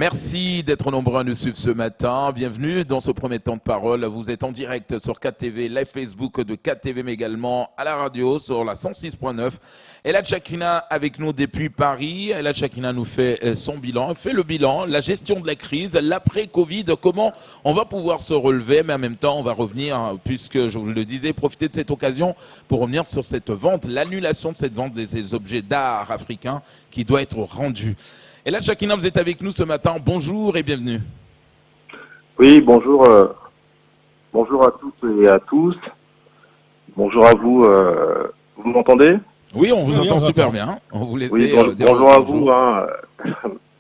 Merci d'être nombreux à nous suivre ce matin. Bienvenue dans ce premier temps de parole. Vous êtes en direct sur 4TV, live Facebook de 4TV, mais également à la radio sur la 106.9. Elad Chakrina avec nous depuis Paris. Elad Chakrina nous fait son bilan, fait le bilan, la gestion de la crise, l'après-Covid, comment on va pouvoir se relever, mais en même temps on va revenir, puisque je vous le disais, profiter de cette occasion pour revenir sur cette vente, l'annulation de cette vente de ces objets d'art africains qui doit être rendue. Elad Chakrina, vous êtes avec nous ce matin. Bonjour et bienvenue. Oui, bonjour. Bonjour à toutes et à tous. Bonjour à vous. Vous m'entendez? Oui, on vous entend super bien. On vous laisse oui, bonjour à vous,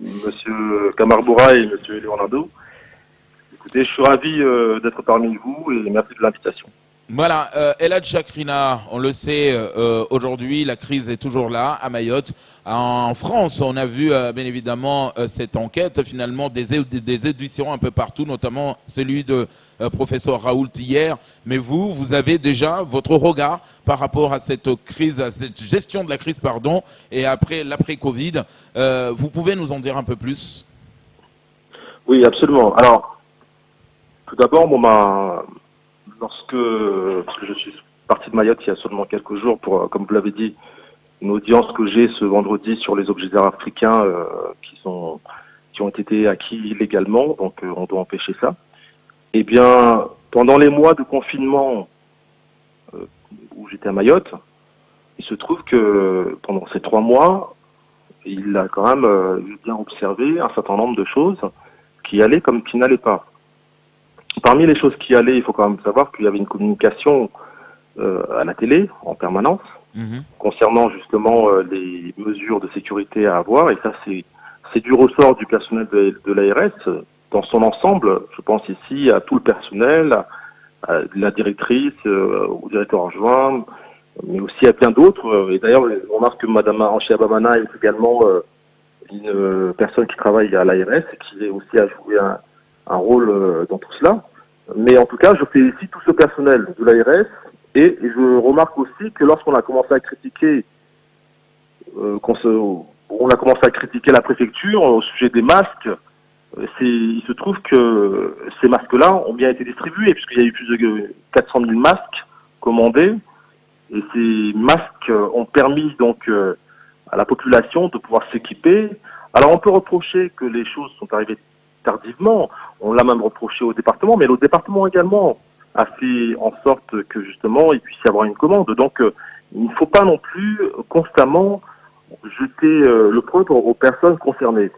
Monsieur Kamarboura et Monsieur Leonardo. Écoutez, je suis ravi d'être parmi vous et merci de l'invitation. Voilà, Elad Chakrina, on le sait, aujourd'hui, la crise est toujours là, à Mayotte. En France, on a vu, bien évidemment, cette enquête, finalement, des éditions un peu partout, notamment celui de professeur Raoult hier. Mais vous avez déjà votre regard par rapport à cette crise, à cette gestion de la crise, pardon, et après l'après-Covid. Vous pouvez nous en dire un peu plus? Oui, absolument. Alors, tout d'abord, parce que je suis parti de Mayotte il y a seulement quelques jours pour, comme vous l'avez dit, une audience que j'ai ce vendredi sur les objets d'art africains qui ont été acquis illégalement, donc on doit empêcher ça. Eh bien, pendant les mois de confinement où j'étais à Mayotte, il se trouve que pendant ces 3 mois, il a quand même bien observé un certain nombre de choses qui allaient comme qui n'allaient pas. Parmi les choses qui allaient, il faut quand même savoir qu'il y avait une communication à la télé en permanence concernant justement les mesures de sécurité à avoir. Et ça, c'est du ressort du personnel de l'ARS dans son ensemble. Je pense ici à tout le personnel, à la directrice, au directeur adjoint, mais aussi à plein d'autres. Et d'ailleurs, on remarque que Madame Anchia Bamana est également une personne qui travaille à l'ARS et qui aussi a joué un rôle dans tout cela. Mais en tout cas, je félicite tout ce personnel de l'ARS et je remarque aussi que lorsqu'on a commencé à critiquer, on a commencé à critiquer la préfecture au sujet des masques, il se trouve que ces masques-là ont bien été distribués puisqu'il y a eu plus de 400 000 masques commandés et ces masques ont permis donc à la population de pouvoir s'équiper. Alors on peut reprocher que les choses sont arrivées tardivement, on l'a même reproché au département, mais le département également a fait en sorte que justement il puisse y avoir une commande. Donc il ne faut pas non plus constamment jeter le poing aux personnes concernées.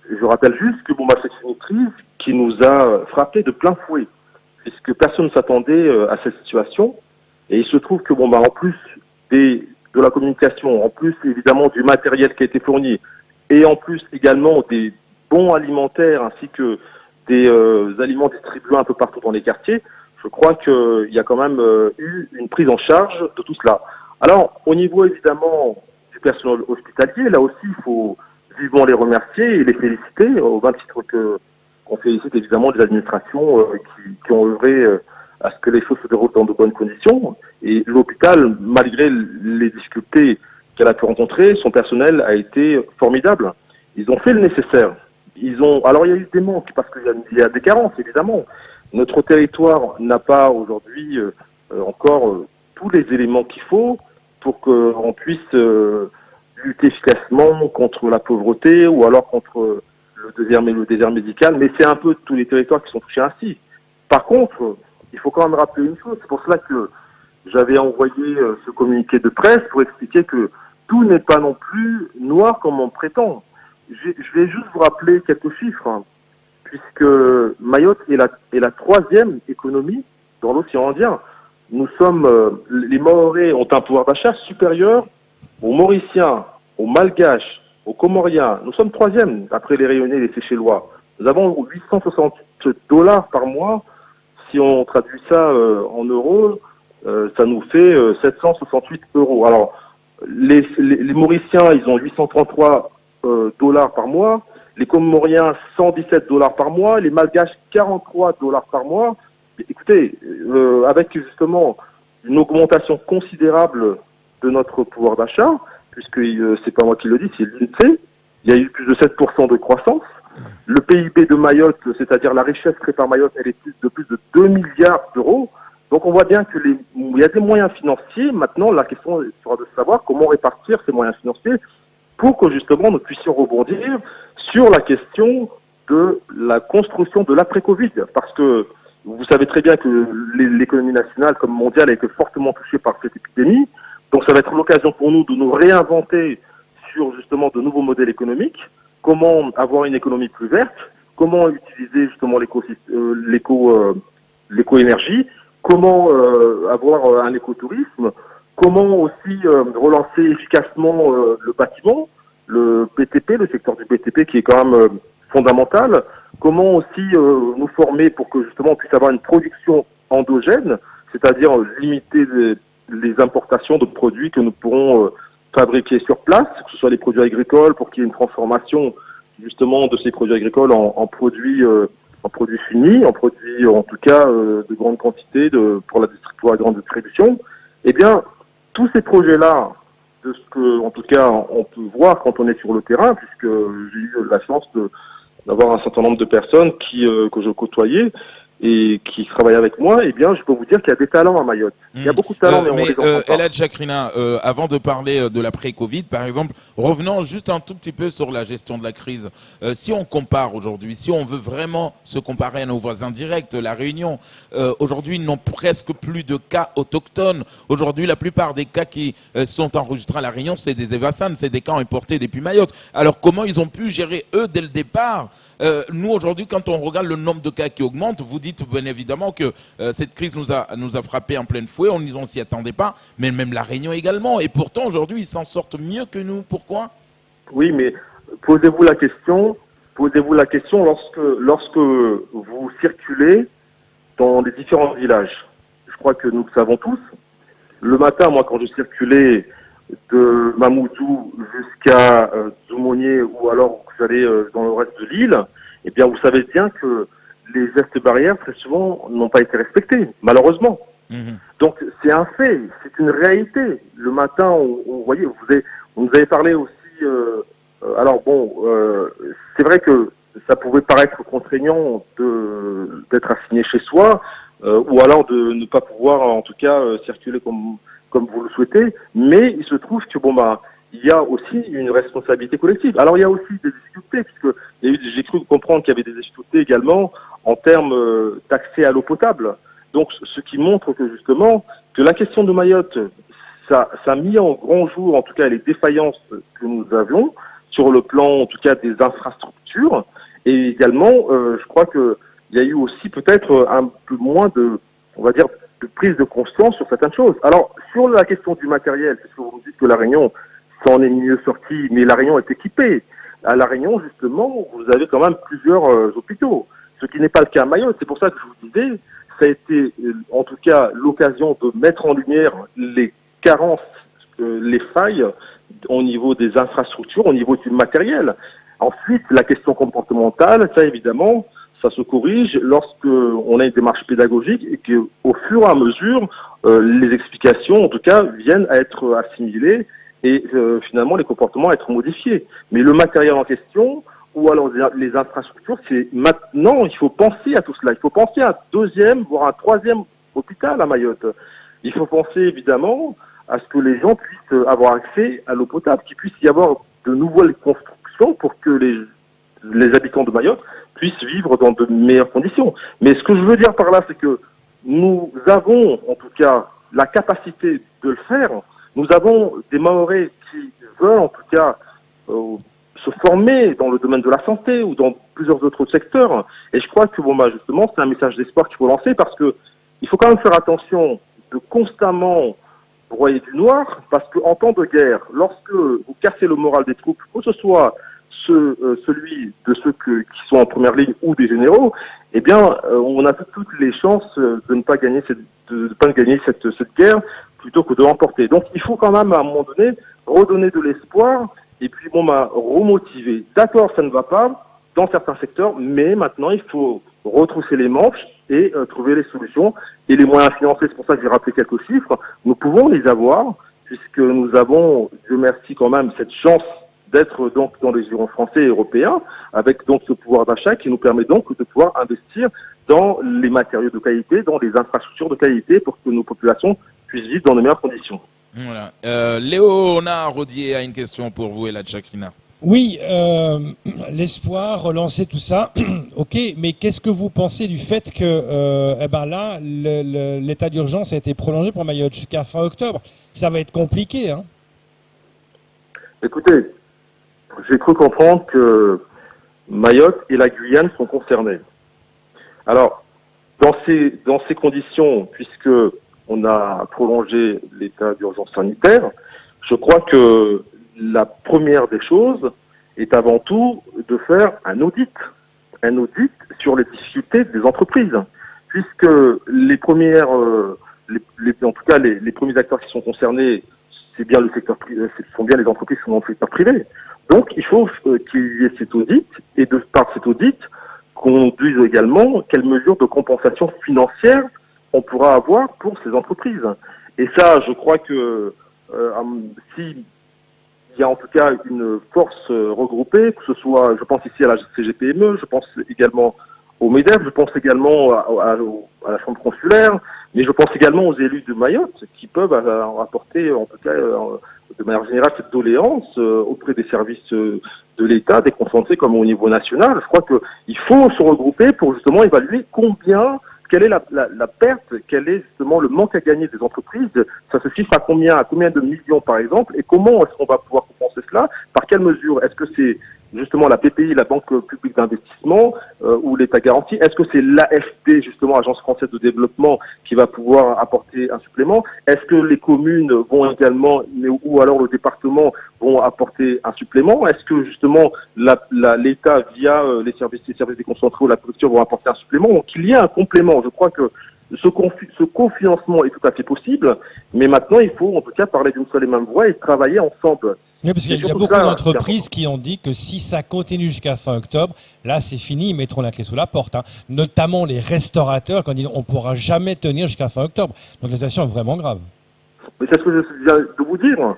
Je rappelle juste que c'est une crise qui nous a frappé de plein fouet, puisque personne ne s'attendait à cette situation. Et il se trouve que en plus de la communication, en plus évidemment du matériel qui a été fourni, et en plus également des bons alimentaires ainsi que des aliments distribués un peu partout dans les quartiers, je crois qu'il y a quand même eu une prise en charge de tout cela. Alors, au niveau évidemment du personnel hospitalier, là aussi, il faut vivement les remercier et les féliciter, au même titre qu'on félicite évidemment les administrations qui ont œuvré à ce que les choses se déroulent dans de bonnes conditions. Et l'hôpital, malgré les difficultés qu'elle a pu rencontrer, son personnel a été formidable. Ils ont fait le nécessaire. Alors il y a eu des manques parce qu'il y a des carences évidemment. Notre territoire n'a pas aujourd'hui encore tous les éléments qu'il faut pour qu'on puisse lutter efficacement contre la pauvreté ou alors contre le désert médical. Mais c'est un peu tous les territoires qui sont touchés ainsi. Par contre, il faut quand même rappeler une chose. C'est pour cela que j'avais envoyé ce communiqué de presse pour expliquer que tout n'est pas non plus noir comme on prétend. Je vais juste vous rappeler quelques chiffres, puisque Mayotte est la 3e économie dans l'océan Indien. Nous sommes, les Mahorais ont un pouvoir d'achat supérieur aux Mauriciens, aux Malgaches, aux Comoriens. Nous sommes 3e après les Réunionnais et les Seychellois. Nous avons 860 $ par mois. Si on traduit ça en euros, ça nous fait 768 €. Alors, les Mauriciens, ils ont 833 $ par mois, les Comoriens 117 $ par mois, les Malgaches 43 $ par mois. Écoutez, avec justement une augmentation considérable de notre pouvoir d'achat, puisque c'est pas moi qui le dis, c'est l'INSEE, il y a eu plus de 7% de croissance. Le PIB de Mayotte, c'est-à-dire la richesse créée par Mayotte, elle est de plus de 2 milliards d'euros. Donc on voit bien il y a des moyens financiers. Maintenant, la question sera de savoir comment répartir ces moyens financiers pour que justement nous puissions rebondir sur la question de la construction de l'après-Covid. Parce que vous savez très bien que l'économie nationale comme mondiale a été fortement touchée par cette épidémie. Donc ça va être l'occasion pour nous de nous réinventer sur justement de nouveaux modèles économiques. Comment avoir une économie plus verte, comment utiliser justement l'éco-énergie, comment avoir un écotourisme, comment aussi relancer efficacement le bâtiment, le BTP, le secteur du BTP qui est quand même fondamental, comment aussi nous former pour que justement on puisse avoir une production endogène, c'est-à-dire limiter les importations de produits que nous pourrons fabriquer sur place, que ce soit les produits agricoles, pour qu'il y ait une transformation justement de ces produits agricoles en produits finis, en produits en tout cas de grande quantité pour la grande distribution. Eh bien, tous ces projets-là, de ce que en tout cas on peut voir quand on est sur le terrain, puisque j'ai eu la chance d'avoir un certain nombre de personnes que je côtoyais et qui travaillent avec moi, eh bien, je peux vous dire qu'il y a des talents à Mayotte. Il y a beaucoup de talents, mais on les entend pas. Elhadj Chakrina, avant de parler de l'après-Covid, par exemple, revenons juste un tout petit peu sur la gestion de la crise. Si on compare aujourd'hui, si on veut vraiment se comparer à nos voisins directs, la Réunion, aujourd'hui, ils n'ont presque plus de cas autochtones. Aujourd'hui, la plupart des cas qui sont enregistrés à la Réunion, c'est des Evassan, c'est des cas importés depuis Mayotte. Alors, comment ils ont pu gérer, eux, dès le départ nous, aujourd'hui, quand on regarde le nombre de cas qui augmente, vous dites bien évidemment que cette crise nous a frappé en pleine fouet, on ne s'y attendait pas, mais même la Réunion également. Et pourtant, aujourd'hui, ils s'en sortent mieux que nous. Pourquoi? Oui, mais posez-vous la question lorsque vous circulez dans les différents villages. Je crois que nous le savons tous. Le matin, moi, quand je circulais de Mamoudzou jusqu'à Zoumonier ou alors que j'allais dans le reste de l'île, eh bien, vous savez bien que les gestes barrières, très souvent, n'ont pas été respectés, malheureusement. Donc, c'est un fait, c'est une réalité. Le matin, vous voyez, vous nous avez parlé aussi... alors bon, c'est vrai que ça pouvait paraître contraignant d'être assigné chez soi, ou alors de ne pas pouvoir, en tout cas, circuler comme vous le souhaitez, mais il se trouve que il y a aussi une responsabilité collective. Alors il y a aussi des difficultés, puisque j'ai cru comprendre qu'il y avait des difficultés également en termes d'accès à l'eau potable. Donc ce qui montre que justement que la question de Mayotte, ça a mis en grand jour en tout cas les défaillances que nous avions sur le plan en tout cas des infrastructures, et également je crois que il y a eu aussi peut-être un peu moins on va dire, de prise de conscience sur certaines choses. Alors, sur la question du matériel, puisque vous me dites que La Réunion s'en est mieux sortie, mais La Réunion est équipée. À La Réunion, justement, vous avez quand même plusieurs hôpitaux, ce qui n'est pas le cas à Mayotte. C'est pour ça que je vous disais, ça a été en tout cas l'occasion de mettre en lumière les carences, les failles au niveau des infrastructures, au niveau du matériel. Ensuite, la question comportementale, ça évidemment, ça se corrige lorsque on a une démarche pédagogique et qu'au fur et à mesure, les explications, en tout cas, viennent à être assimilées et finalement les comportements à être modifiés. Mais le matériel en question, ou alors les infrastructures, c'est maintenant, il faut penser à tout cela. Il faut penser à un deuxième, voire un troisième hôpital à Mayotte. Il faut penser évidemment à ce que les gens puissent avoir accès à l'eau potable, qu'il puisse y avoir de nouvelles constructions pour que les habitants de Mayotte puissent vivre dans de meilleures conditions. Mais ce que je veux dire par là, c'est que nous avons en tout cas la capacité de le faire. Nous avons des Mahorais qui veulent en tout cas se former dans le domaine de la santé ou dans plusieurs autres secteurs. Et je crois que justement, c'est un message d'espoir qu'il faut lancer, parce que il faut quand même faire attention de constamment broyer du noir, parce qu'en temps de guerre, lorsque vous cassez le moral des troupes, que ce soit celui de ceux qui sont en première ligne ou des généraux, eh bien, on a toutes les chances de ne pas gagner cette guerre plutôt que de l'emporter. Donc, il faut quand même, à un moment donné, redonner de l'espoir et puis, remotiver. D'accord, ça ne va pas dans certains secteurs, mais maintenant, il faut retrousser les manches et trouver les solutions et les moyens financiers. C'est pour ça que j'ai rappelé quelques chiffres. Nous pouvons les avoir, puisque nous avons, Dieu merci quand même, cette chance d'être donc dans les gironds français et européens, avec donc ce pouvoir d'achat qui nous permet donc de pouvoir investir dans les matériaux de qualité, dans les infrastructures de qualité pour que nos populations puissent vivre dans de meilleures conditions. Voilà. Léonard Rodier a une question pour vous, Elad Chakrina. Oui, l'espoir, relancer tout ça, ok, mais qu'est-ce que vous pensez du fait que là, l'état d'urgence a été prolongé pour Mayotte jusqu'à fin octobre? Ça va être compliqué, hein? Écoutez, j'ai cru comprendre que Mayotte et la Guyane sont concernés. Alors, dans ces conditions, puisque on a prolongé l'état d'urgence sanitaire, je crois que la première des choses est avant tout de faire un audit sur les difficultés des entreprises, puisque les premières, en tout cas les premiers acteurs qui sont concernés, c'est bien le secteur privé, ce sont bien les entreprises qui sont dans le secteur privé. Donc il faut qu'il y ait cet audit et par cet audit qu'on conduise également quelles mesures de compensation financière on pourra avoir pour ces entreprises. Et ça, je crois que si il y a en tout cas une force regroupée, que ce soit, je pense ici à la CGPME, je pense également au MEDEF, je pense également à la Chambre consulaire, mais je pense également aux élus de Mayotte qui peuvent apporter, en tout cas, de manière générale, cette doléance auprès des services de l'État, déconcentrés comme au niveau national. Je crois qu'il faut se regrouper pour justement évaluer quelle est la perte, quel est justement le manque à gagner des entreprises, ça se chiffre à combien de millions par exemple, et comment est-ce qu'on va pouvoir compenser cela, par quelle mesure, est-ce que c'est justement la PPI, la Banque publique d'investissement, ou l'État garanti, est-ce que c'est l'AFD, justement, Agence française de développement, qui va pouvoir apporter un supplément, est-ce que les communes vont également, ou alors le département vont apporter un supplément, est-ce que justement l'État via les services déconcentrés ou la préfecture vont apporter un supplément, donc il y a un complément. Je crois que ce cofinancement est tout à fait possible, mais maintenant il faut en tout cas parler d'une seule et même voix et travailler ensemble. Oui, parce qu'il y a beaucoup d'entreprises qui ont dit que si ça continue jusqu'à fin octobre, là c'est fini, ils mettront la clé sous la porte, hein. Notamment les restaurateurs, quand ils disent on ne pourra jamais tenir jusqu'à fin octobre. Donc la situation est vraiment grave. Mais c'est ce que je viens de vous dire,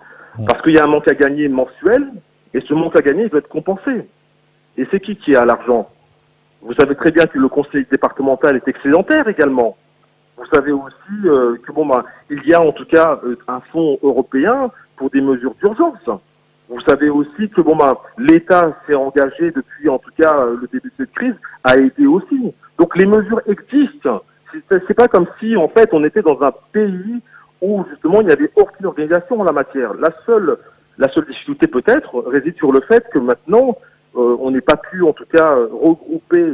parce qu'il y a un manque à gagner mensuel, et ce manque à gagner il doit être compensé. Et c'est qui a l'argent? Vous savez très bien que le conseil départemental est excédentaire également. Vous savez aussi il y a en tout cas un fonds européen pour des mesures d'urgence. Vous savez aussi que l'État s'est engagé depuis en tout cas le début de cette crise à aider aussi. Donc les mesures existent. C'est pas comme si en fait on était dans un pays où justement il n'y avait aucune organisation en la matière. La seule difficulté peut-être réside sur le fait que maintenant on n'ait pas pu en tout cas regrouper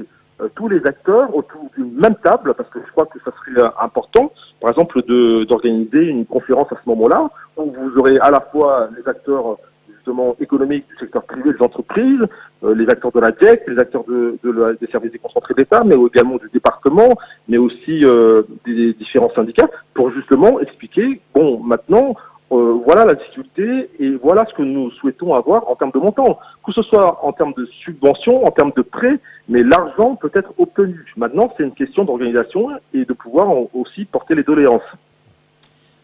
tous les acteurs autour d'une même table, parce que je crois que ça serait important, par exemple, d'organiser une conférence à ce moment-là, où vous aurez à la fois les acteurs justement économiques du secteur privé, des entreprises, les acteurs de la DIEC, les acteurs des services déconcentrés d'État, mais également du département, mais aussi des différents syndicats, pour justement expliquer, maintenant, voilà la difficulté et voilà ce que nous souhaitons avoir en termes de montant, que ce soit en termes de subventions, en termes de prêts, mais l'argent peut être obtenu. Maintenant, c'est une question d'organisation et de pouvoir aussi porter les doléances.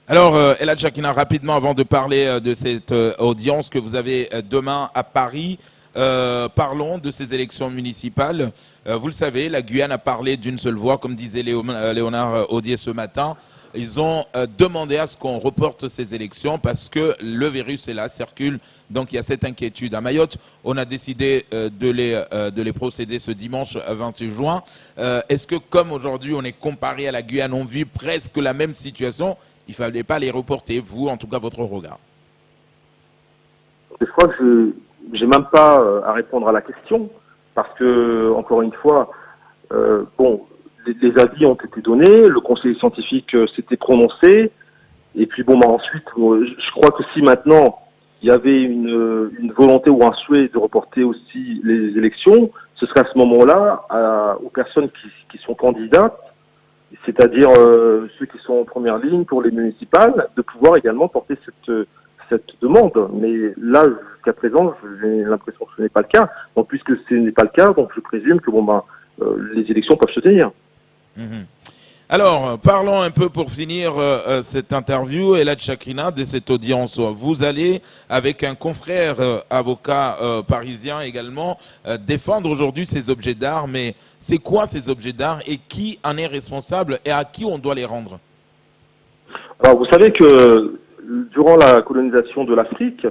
Alors, Elad Chakrina, rapidement, avant de parler de cette audience que vous avez demain à Paris, parlons de ces élections municipales. Vous le savez, la Guyane a parlé d'une seule voix, comme disait Léonard Rodier ce matin. Ils ont demandé à ce qu'on reporte ces élections parce que le virus est là, circule, donc il y a cette inquiétude. À Mayotte, on a décidé de les procéder ce dimanche 28 juin. Est-ce que comme aujourd'hui on est comparé à la Guyane, on vit presque la même situation, il ne fallait pas les reporter, vous, en tout cas votre regard? Je crois que j'ai même pas à répondre à la question parce que, encore une fois, les avis ont été donnés, le conseil scientifique s'était prononcé, et puis ensuite, je crois que si maintenant il y avait une volonté ou un souhait de reporter aussi les élections, ce serait à ce moment-là aux personnes qui sont candidates, c'est-à-dire ceux qui sont en première ligne pour les municipales, de pouvoir également porter cette demande. Mais là, jusqu'à présent, j'ai l'impression que ce n'est pas le cas. Donc, puisque ce n'est pas le cas, donc je présume que les élections peuvent se tenir. Alors, parlons un peu pour finir cette interview. Elad Chakrina, de cette audience, vous allez, avec un confrère avocat parisien également, défendre aujourd'hui ces objets d'art. Mais c'est quoi ces objets d'art et qui en est responsable et à qui on doit les rendre? Alors, vous savez que durant la colonisation de l'Afrique,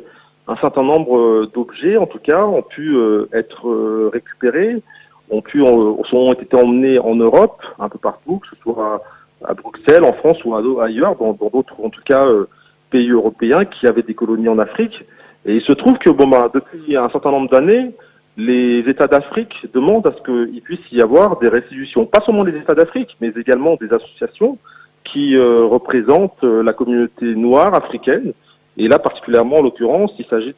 un certain nombre d'objets, en tout cas, ont pu être récupérés, ont été emmenés en Europe, un peu partout, que ce soit à Bruxelles, en France ou ailleurs, dans d'autres, en tout cas, pays européens qui avaient des colonies en Afrique. Et il se trouve que, depuis un certain nombre d'années, les États d'Afrique demandent à ce qu'il puisse y avoir des restitutions. Pas seulement les États d'Afrique, mais également des associations qui représentent la communauté noire africaine. Et là, particulièrement, en l'occurrence, il s'agit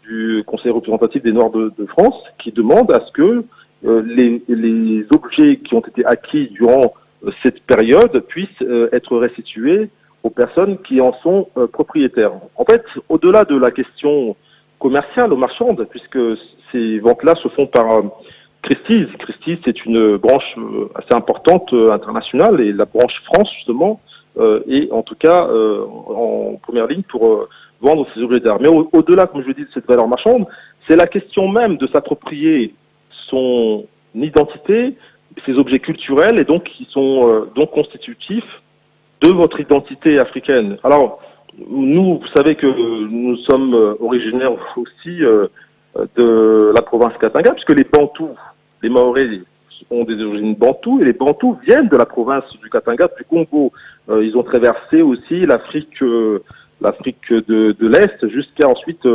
du Conseil représentatif des Noirs de France, qui demande à ce que les objets qui ont été acquis durant cette période puissent être restitués aux personnes qui en sont propriétaires. En fait, au-delà de la question commerciale ou marchande, puisque ces ventes-là se font par Christie's. Christie's, c'est une branche assez importante internationale, et la branche France, justement, est en tout cas en première ligne pour vendre ces objets d'art. Mais au-delà, comme je dis, de cette valeur marchande, c'est la question même de s'approprier son identité, ces objets culturels, et donc qui sont donc constitutifs de votre identité africaine. Alors, nous, vous savez que nous sommes originaires aussi de la province Katanga, puisque les Bantous, les Maoris ont des origines Bantous, et les Bantous viennent de la province du Katanga, du Congo. Ils ont traversé aussi l'Afrique de l'Est, jusqu'à ensuite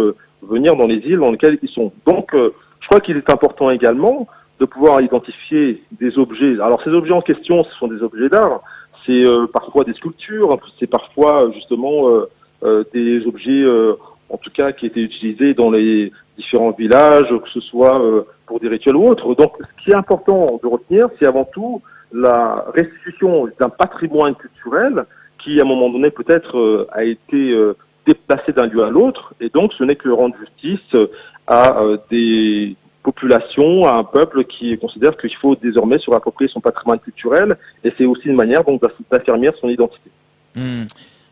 venir dans les îles dans lesquelles ils sont. Donc, je crois qu'il est important également de pouvoir identifier des objets. Alors, ces objets en question, ce sont des objets d'art. C'est parfois des sculptures, c'est parfois justement des objets, en tout cas, qui étaient utilisés dans les différents villages, que ce soit pour des rituels ou autres. Donc, ce qui est important de retenir, c'est avant tout la restitution d'un patrimoine culturel qui, à un moment donné, peut-être a été déplacé d'un lieu à l'autre. Et donc, ce n'est que rendre justice à des populations, à un peuple qui considère qu'il faut désormais se réapproprier son patrimoine culturel. Et c'est aussi une manière donc d'affirmer son identité.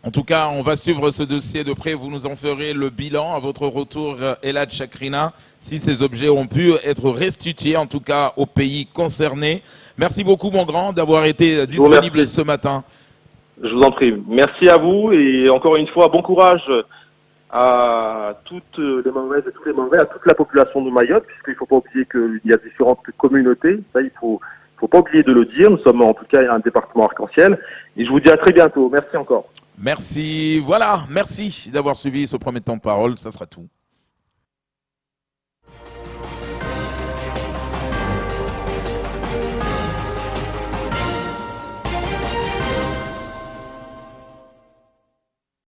En tout cas, on va suivre ce dossier de près. Vous nous en ferez le bilan à votre retour, Elad Chakrina, si ces objets ont pu être restitués, en tout cas aux pays concernés. Merci beaucoup, mon grand, d'avoir été disponible ce matin. Je vous en prie. Merci à vous, et encore une fois, bon courage à toutes les Mahorais et tous les Mahorais, à toute la population de Mayotte, puisqu'il ne faut pas oublier qu'il y a différentes communautés. Ça, il faut pas oublier de le dire. Nous sommes en tout cas un département arc-en-ciel. Et je vous dis à très bientôt. Merci encore. Merci. Voilà. Merci d'avoir suivi ce premier temps de parole. Ça sera tout.